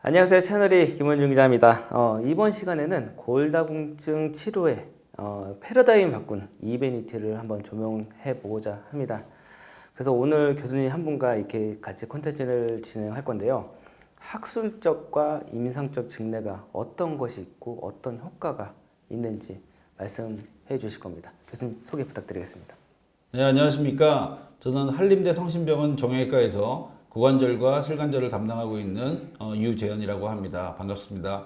안녕하세요. 채널이 김원중 기자입니다. 이번 시간에는 골다공증 치료에 패러다임 바꾼 이베니티를 한번 조명해 보고자 합니다. 그래서 오늘 교수님 한 분과 이렇게 같이 콘텐츠를 진행할 건데요. 학술적과 임상적 증례가 어떤 것이 있고 어떤 효과가 있는지 말씀해 주실 겁니다. 교수님 소개 부탁드리겠습니다. 네, 안녕하십니까. 저는 한림대 성심병원 정형외과에서 고관절과 슬관절을 담당하고 있는 유재현이라고 합니다. 반갑습니다.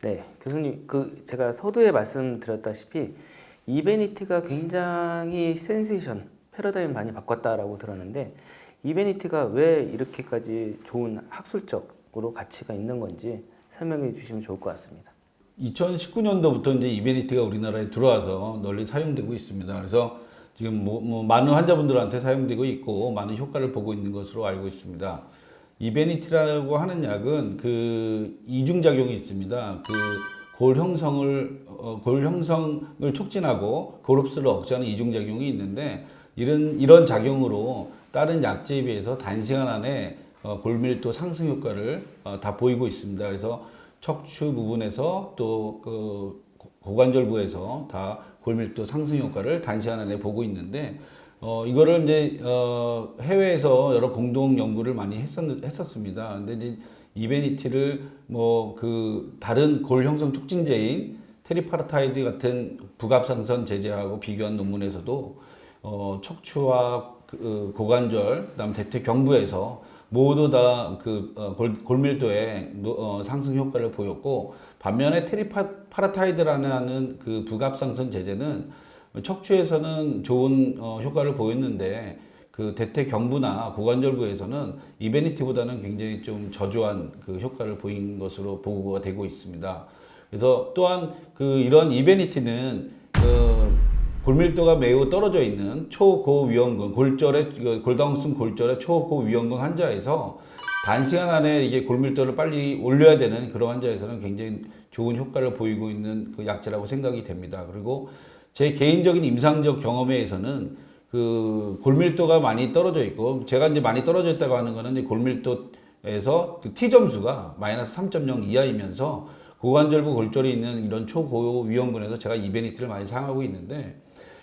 네, 교수님 제가 서두에 말씀드렸다시피 이베니티가 굉장히 센세이션 패러다임 많이 바꿨다라고 들었는데 이베니티가 왜 이렇게까지 좋은 학술적으로 가치가 있는 건지 설명해 주시면 좋을 것 같습니다. 2019년도부터 이제 이베니티가 우리나라에 들어와서 널리 사용되고 있습니다. 그래서 지금 많은 환자분들한테 사용되고 있고 많은 효과를 보고 있는 것으로 알고 있습니다. 이베니티라고 하는 약은 그 이중작용이 있습니다. 골 형성을 촉진하고 골흡수를 억제하는 이중작용이 있는데 이런 작용으로 다른 약제에 비해서 단시간 안에 골밀도 상승 효과를 다 보이고 있습니다. 그래서 척추 부분에서 또 고관절부에서 다 골밀도 상승 효과를 단시간 안에 보고 있는데 이거를 이제 해외에서 여러 공동 연구를 많이 했었습니다. 근데 이제 이베니티를 다른 골 형성 촉진제인 테리파라타이드 같은 부갑상선 제제하고 비교한 논문에서도 척추와 고관절, 그다음 대퇴경부에서 모두 다 골밀도의 상승 효과를 보였고, 반면에 테리파라타이드라는 그 부갑상선 제제는 척추에서는 좋은 효과를 보였는데 그 대퇴경부나 고관절부에서는 이베니티보다는 굉장히 좀 저조한 그 효과를 보인 것으로 보고가 되고 있습니다. 그래서 또한 이런 이베니티는 골밀도가 매우 떨어져 있는 초고위험군 골다공증 골절의 초고위험군 환자에서 단시간 안에 이게 골밀도를 빨리 올려야 되는 그런 환자에서는 굉장히 좋은 효과를 보이고 있는 그 약제라고 생각이 됩니다. 그리고 제 개인적인 임상적 경험에서는 그 골밀도가 많이 떨어져 있고, 제가 이제 많이 떨어져 있다고 하는 거는 이제 골밀도에서 그 T 점수가 마이너스 3.0 이하이면서 고관절부 골절이 있는 이런 초고위험군에서 제가 이베니티를 많이 사용하고 있는데,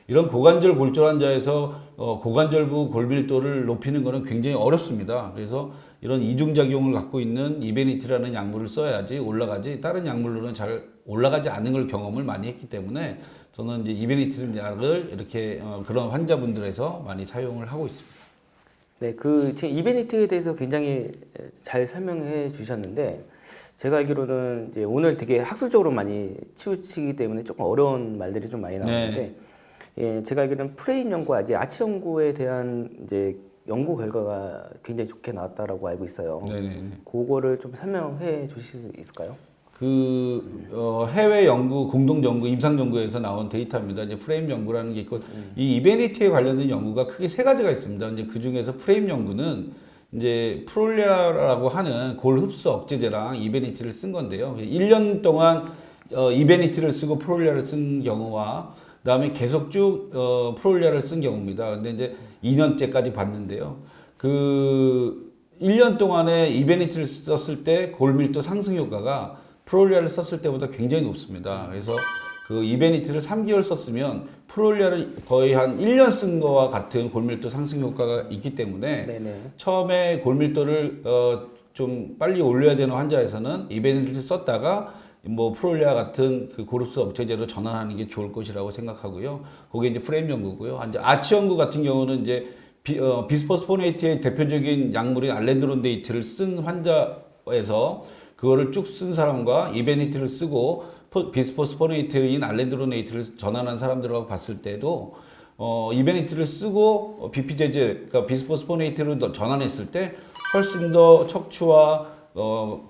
이런 고관절 골절 환자에서 고관절부 골밀도를 높이는 것은 굉장히 어렵습니다. 그래서 이런 이중작용을 갖고 있는 이베니티라는 약물을 써야지 올라가지, 다른 약물로는 잘 올라가지 않는 걸 경험을 많이 했기 때문에 저는 이제 이베니티라는 약을 이렇게 그런 환자분들에서 많이 사용을 하고 있습니다. 네, 지금 이베니티에 대해서 굉장히 잘 설명해 주셨는데 제가 알기로는 이제 오늘 되게 학술적으로 많이 치우치기 때문에 조금 어려운 말들이 좀 많이 나오는데 네. 예, 제가 알기로는 프레임 연구, 아직 아치 연구에 대한 이제 연구 결과가 굉장히 좋게 나왔다라고 알고 있어요. 네네. 그거를 좀 설명해 주실 수 있을까요? 해외 연구, 공동 연구, 임상 연구에서 나온 데이터입니다. 이제 프레임 연구라는 게 있고, 이 이베니티에 관련된 연구가 크게 세 가지가 있습니다. 이제 그 중에서 프레임 연구는 이제 프롤리아라고 하는 골 흡수 억제제랑 이베니티를 쓴 건데요. 1년 동안 이베니티를 쓰고 프롤리아를 쓴 경우와 그다음에 계속 쭉 프롤리아를 쓴 경우입니다. 근데 이제 2년째까지 봤는데요. 1년 동안에 이베니티를 썼을 때 골밀도 상승 효과가 프롤리아를 썼을 때보다 굉장히 높습니다. 그래서 그 이베니티를 3개월 썼으면 프롤리아를 거의 한 1년 쓴 거와 같은 골밀도 상승 효과가 있기 때문에 네네. 처음에 골밀도를 좀 빨리 올려야 되는 환자에서는 이베니티를 썼다가 프롤리아 같은 그 고릅수 억제제로 전환하는 게 좋을 것이라고 생각하고요. 그게 이제 프레임 연구고요. 이제 아치 연구 같은 경우는 이제 비스포스포네이트의 대표적인 약물인 알렌드론데이트를 쓴 환자에서 그거를 쭉 쓴 사람과 이베니티를 쓰고 비스포스포네이트인 알렌드로네이트를 전환한 사람들하고 봤을 때도 이베니티를 쓰고 BP제제, 그러니까 비스포스포네이트를 전환했을 때 훨씬 더 척추와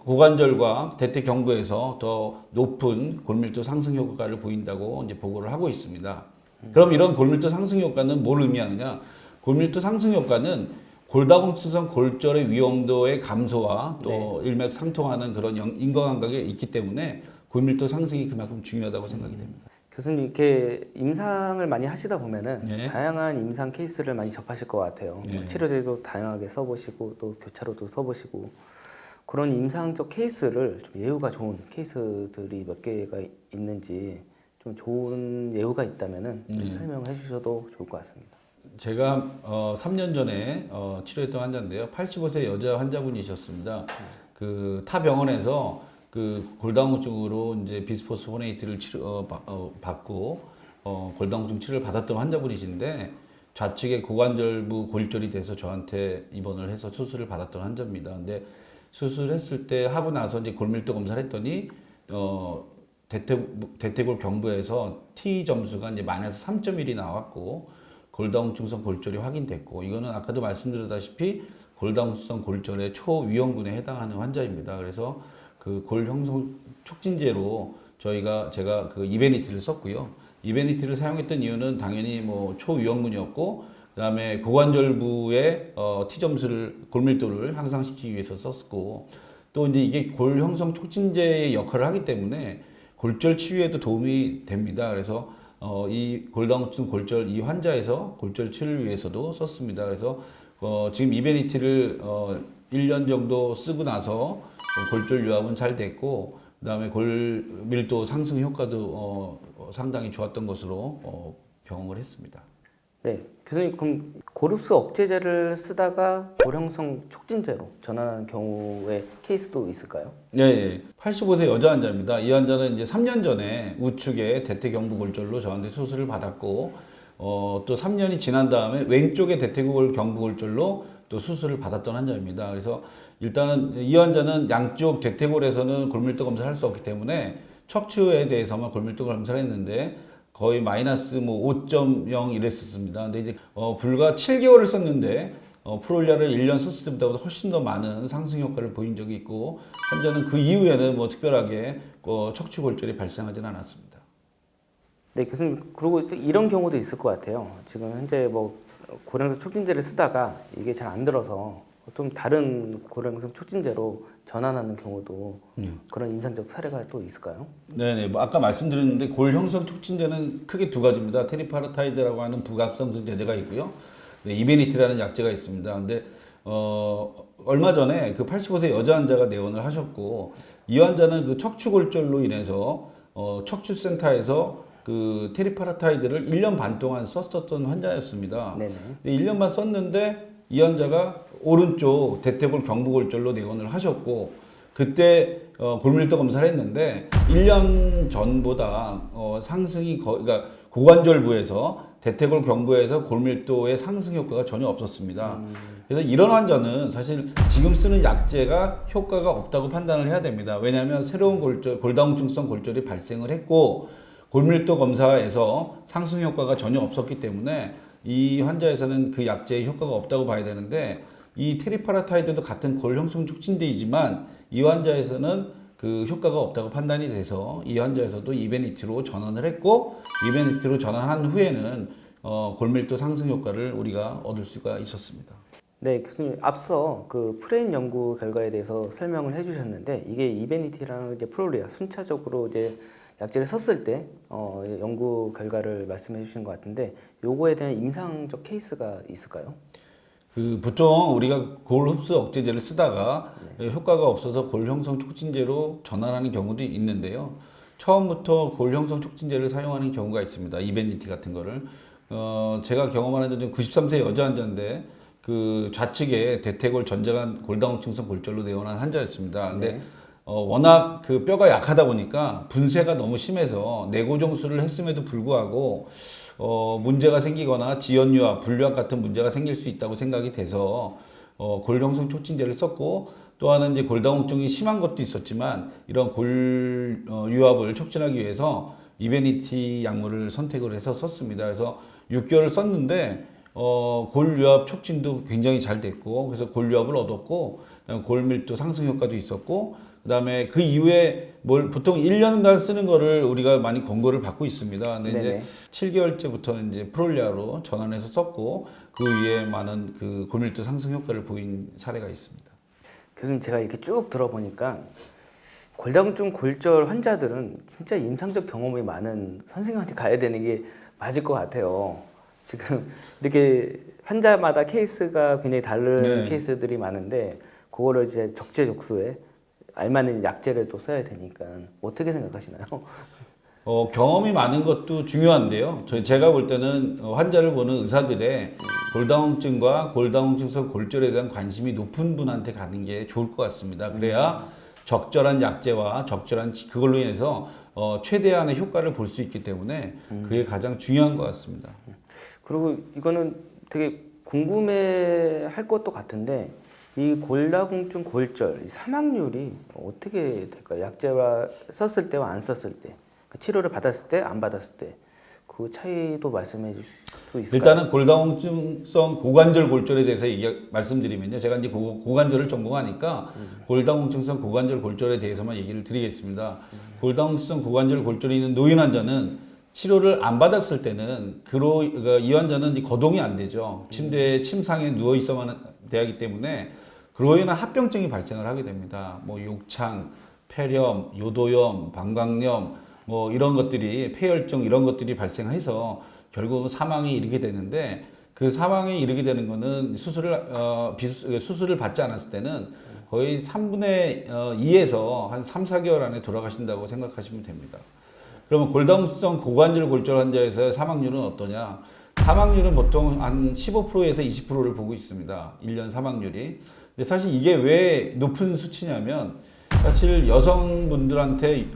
고관절과 대퇴경부에서 더 높은 골밀도 상승 효과를 보인다고 이제 보고를 하고 있습니다. 그럼 이런 골밀도 상승 효과는 뭘 의미하느냐? 골밀도 상승 효과는 골다공증성 골절의 위험도의 감소와 또 일맥상통하는 그런 인과관계가 있기 때문에 골밀도 상승이 그만큼 중요하다고 생각이 됩니다. 교수님 이렇게 임상을 많이 하시다 보면은 네. 다양한 임상 케이스를 많이 접하실 것 같아요. 네. 치료제도 다양하게 써보시고 또 교차로도 써보시고 그런 임상적 케이스를 좀 예후가 좋은 케이스들이 몇 개가 있는지 좀 좋은 예후가 있다면은 좀 설명해 주셔도 좋을 것 같습니다. 제가 3년 전에 치료했던 환자인데요. 85세 여자 환자분이셨습니다. 그 타 병원에서 그 골다공증으로 이제 비스포스포네이트를 받고 골다공증 치료를 받았던 환자분이신데 좌측에 고관절부 골절이 돼서 저한테 입원을 해서 수술을 받았던 환자입니다. 근데 수술했을 때 하고 나서 이제 골밀도 검사를 했더니 대퇴골 경부에서 T 점수가 이제 마이너스 3.1이 나왔고 골다공증성 골절이 확인됐고 이거는 아까도 말씀드렸다시피 골다공증성 골절의 초위험군에 해당하는 환자입니다. 그래서 그 골 형성 촉진제로 제가 그 이베니티를 썼고요. 이베니티를 사용했던 이유는 당연히 뭐 초위험군이었고 그다음에 고관절부의 T 점수를 골밀도를 향상시키기 위해서 썼고 또 이제 이게 골 형성 촉진제의 역할을 하기 때문에 골절 치유에도 도움이 됩니다. 그래서 이 골다공증 골절 이 환자에서 골절 치료를 위해서도 썼습니다. 그래서 지금 이베니티를 1년 정도 쓰고 나서 골절 유압은 잘 됐고 그다음에 골밀도 상승 효과도 상당히 좋았던 것으로 경험을 했습니다. 네, 교수님 그럼 고릅스 억제제를 쓰다가 골형성 촉진제로 전환하는 경우의 케이스도 있을까요? 네, 85세 여자 환자입니다. 이 환자는 이제 3년 전에 우측에 대퇴경부 골절로 저한테 수술을 받았고, 또 3년이 지난 다음에 왼쪽에 대퇴골 경부 골절로 또 수술을 받았던 환자입니다. 그래서 일단은 이 환자는 양쪽 대퇴골에서는 골밀도 검사를 할 수 없기 때문에 척추에 대해서만 골밀도 검사를 했는데 거의 마이너스 뭐 5.0 이랬었습니다. 근데 이제 불과 7개월을 썼는데 프롤리아를 1년 썼을 때보다 훨씬 더 많은 상승 효과를 보인 적이 있고 환자는 그 이후에는 뭐 특별하게 척추 골절이 발생하지는 않았습니다. 네, 교수님 그리고 또 이런 경우도 있을 것 같아요. 지금 현재 뭐 고령성 촉진제를 쓰다가 이게 잘 안 들어서 좀 다른 고령성 촉진제로 전환하는 경우도 그런 인상적 사례가 또 있을까요? 네네. 뭐 아까 말씀드렸는데 골 형성 촉진제는 크게 두 가지입니다. 테리파라타이드라고 하는 부갑성분 제제가 있고요. 네, 이베니티라는 약제가 있습니다. 근데 얼마 전에 그 85세 여자 환자가 내원을 하셨고 이 환자는 그 척추 골절로 인해서 척추센터에서 그 테리파라타이드를 1년 반 동안 썼었던 환자였습니다. 네네. 1년 반 썼는데 이 환자가 오른쪽 대퇴골 경부골절로 내원을 하셨고 그때 골밀도 검사를 했는데 1년 전보다 상승이 그러니까 고관절부에서 대퇴골 경부에서 골밀도의 상승 효과가 전혀 없었습니다. 그래서 이런 환자는 사실 지금 쓰는 약제가 효과가 없다고 판단을 해야 됩니다. 왜냐하면 새로운 골다공증성 골절이 발생을 했고 골밀도 검사에서 상승 효과가 전혀 없었기 때문에 이 환자에서는 그 약제의 효과가 없다고 봐야 되는데 이 테리파라타이드도 같은 골 형성 촉진제이지만 이 환자에서는 그 효과가 없다고 판단이 돼서 이 환자에서도 이베니티로 전환을 했고 이베니티로 전환한 후에는 골밀도 상승 효과를 우리가 얻을 수가 있었습니다. 네, 교수님 앞서 그 프레임 연구 결과에 대해서 설명을 해주셨는데 이게 이베니티라는 이제 프롤리아 순차적으로 이제 약제를 썼을 때 연구 결과를 말씀해 주신 것 같은데 요거에 대한 임상적 케이스가 있을까요? 그 보통 우리가 골 흡수 억제제를 쓰다가 효과가 없어서 골 형성 촉진제로 전환하는 경우도 있는데요. 처음부터 골 형성 촉진제를 사용하는 경우가 있습니다. 이베니티 같은 거를. 제가 경험하는 건 93세 여자 환자인데 그 좌측에 대퇴골 전제관 골다공증성 골절로 내원한 환자였습니다. 근데 네. 워낙 그 뼈가 약하다 보니까 분쇄가 너무 심해서 내고정술을 했음에도 불구하고 문제가 생기거나 지연유압, 불류압 같은 문제가 생길 수 있다고 생각이 돼서 골 형성 촉진제를 썼고 또 하나는 이제 골다공증이 심한 것도 있었지만 이런 골 유압을 촉진하기 위해서 이베니티 약물을 선택을 해서 썼습니다. 그래서 6개월을 썼는데 골 유압 촉진도 굉장히 잘 됐고 그래서 골 유압을 얻었고 그다음에 골 밀도 상승 효과도 있었고 그다음에 그 이후에 보통 1년간 쓰는 거를 우리가 많이 권고를 받고 있습니다. 근데 네네. 이제 7개월째부터는 이제 프롤리아로 전환해서 썼고 그 이후에 많은 그 골밀도 상승 효과를 보인 사례가 있습니다. 교수님 제가 이렇게 쭉 들어보니까 골다공증 골절 환자들은 진짜 임상적 경험이 많은 선생님한테 가야 되는 게 맞을 것 같아요. 지금 이렇게 환자마다 케이스가 굉장히 다른 네. 케이스들이 많은데 그거를 이제 적재적소에 알맞는 약재를 또 써야 되니까 어떻게 생각하시나요? 경험이 많은 것도 중요한데요. 제가 볼 때는 환자를 보는 의사들의 골다공증과 골다공증성 골절에 대한 관심이 높은 분한테 가는 게 좋을 것 같습니다. 그래야 적절한 약제와 적절한 그걸로 인해서 최대한의 효과를 볼 수 있기 때문에 그게 가장 중요한 것 같습니다. 그리고 이거는 되게 궁금해할 것도 같은데 이 골다공증 골절 이 사망률이 어떻게 될까요? 약제와 썼을 때와 안 썼을 때, 그 치료를 받았을 때, 안 받았을 때 그 차이도 말씀해 주실 수 있을까요? 일단은 골다공증성 고관절 골절에 대해서 말씀드리면요. 제가 이제 고관절을 전공하니까 골다공증성 고관절 골절에 대해서만 얘기를 드리겠습니다. 골다공증성 고관절 골절이 있는 노인 환자는 치료를 안 받았을 때는 이 환자는 이제 거동이 안 되죠. 침대에 침상에 누워 있어만 되기 때문에 그로 인한 합병증이 발생을 하게 됩니다. 뭐 욕창, 폐렴, 요도염, 방광염 뭐 이런 것들이 폐혈증 이런 것들이 발생해서 결국은 사망에 이르게 되는데 그 사망에 이르게 되는 거는 수술을 받지 않았을 때는 거의 3분의 2에서 한 3, 4개월 안에 돌아가신다고 생각하시면 됩니다. 그러면 골다공증성 고관절 골절 환자에서의 사망률은 어떠냐? 사망률은 보통 한 15%에서 20%를 보고 있습니다. 1년 사망률이. 근데 사실 이게 왜 높은 수치냐면 사실 여성분들한테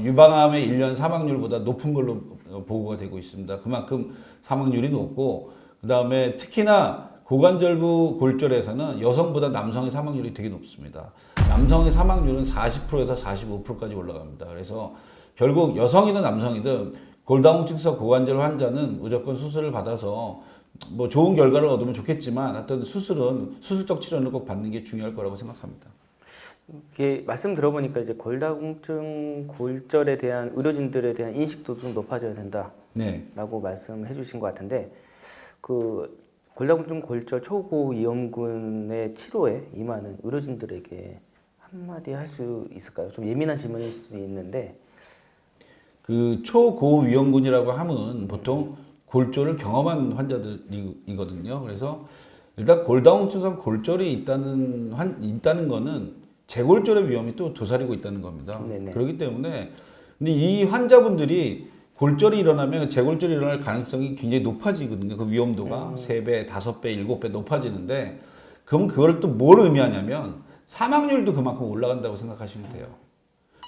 유방암의 1년 사망률보다 높은 걸로 보고가 되고 있습니다. 그만큼 사망률이 높고 그 다음에 특히나 고관절부 골절에서는 여성보다 남성의 사망률이 되게 높습니다. 남성의 사망률은 40%에서 45%까지 올라갑니다. 그래서 결국 여성이든 남성이든 골다공증성 고관절 환자는 무조건 수술을 받아서 뭐 좋은 결과를 얻으면 좋겠지만 하여튼 수술적 치료는 꼭 받는 게 중요할 거라고 생각합니다. 이게 말씀 들어보니까 이제 골다공증 골절에 대한 의료진들에 대한 인식도 좀 높아져야 된다라고 네. 말씀해 주신 것 같은데 그 골다공증 골절 초고 위험군의 치료에 임하는 의료진들에게 한마디 할 수 있을까요? 좀 예민한 질문일 수도 있는데 그 초고위험군이라고 하면 보통 골절을 경험한 환자들이거든요. 그래서 일단 골다공증성 골절이 있다는 거는 재골절의 위험이 또 도사리고 있다는 겁니다. 네네. 그렇기 때문에 근데 이 환자분들이 골절이 일어나면 재골절이 일어날 가능성이 굉장히 높아지거든요. 그 위험도가 3배, 5배, 7배 높아지는데 그럼 그걸 또 뭘 의미하냐면 사망률도 그만큼 올라간다고 생각하시면 돼요.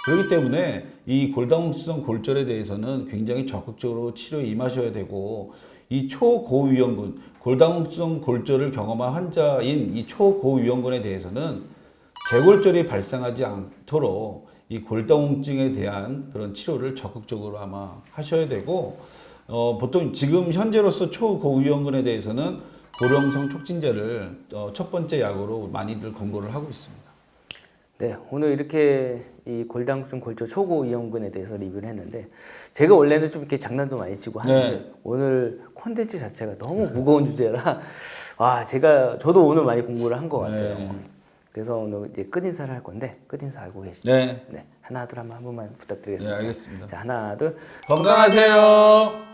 그렇기 때문에 이 골다공증성 골절에 대해서는 굉장히 적극적으로 치료에 임하셔야 되고 이 초고위험군, 골다공증성 골절을 경험한 환자인 이 초고위험군에 대해서는 재골절이 발생하지 않도록 이 골다공증에 대한 그런 치료를 적극적으로 아마 하셔야 되고 보통 지금 현재로서 초고위험군에 대해서는 고령성 촉진제를 첫 번째 약으로 많이들 권고를 하고 있습니다. 네, 오늘 이렇게 이 골다공증 골절 초고 위험군에 대해서 리뷰를 했는데 제가 원래는 좀 이렇게 장난도 많이 치고 하는데 네. 오늘 콘텐츠 자체가 너무 무거운 주제라 저도 오늘 많이 공부를 한 것 같아요. 네. 그래서 오늘 이제 끝인사를 할 건데 끝인사 알고 계시죠? 네. 네, 하나 둘 한 번만 네, 부탁드리겠습니다. 알겠습니다. 자, 하나 둘 건강하세요.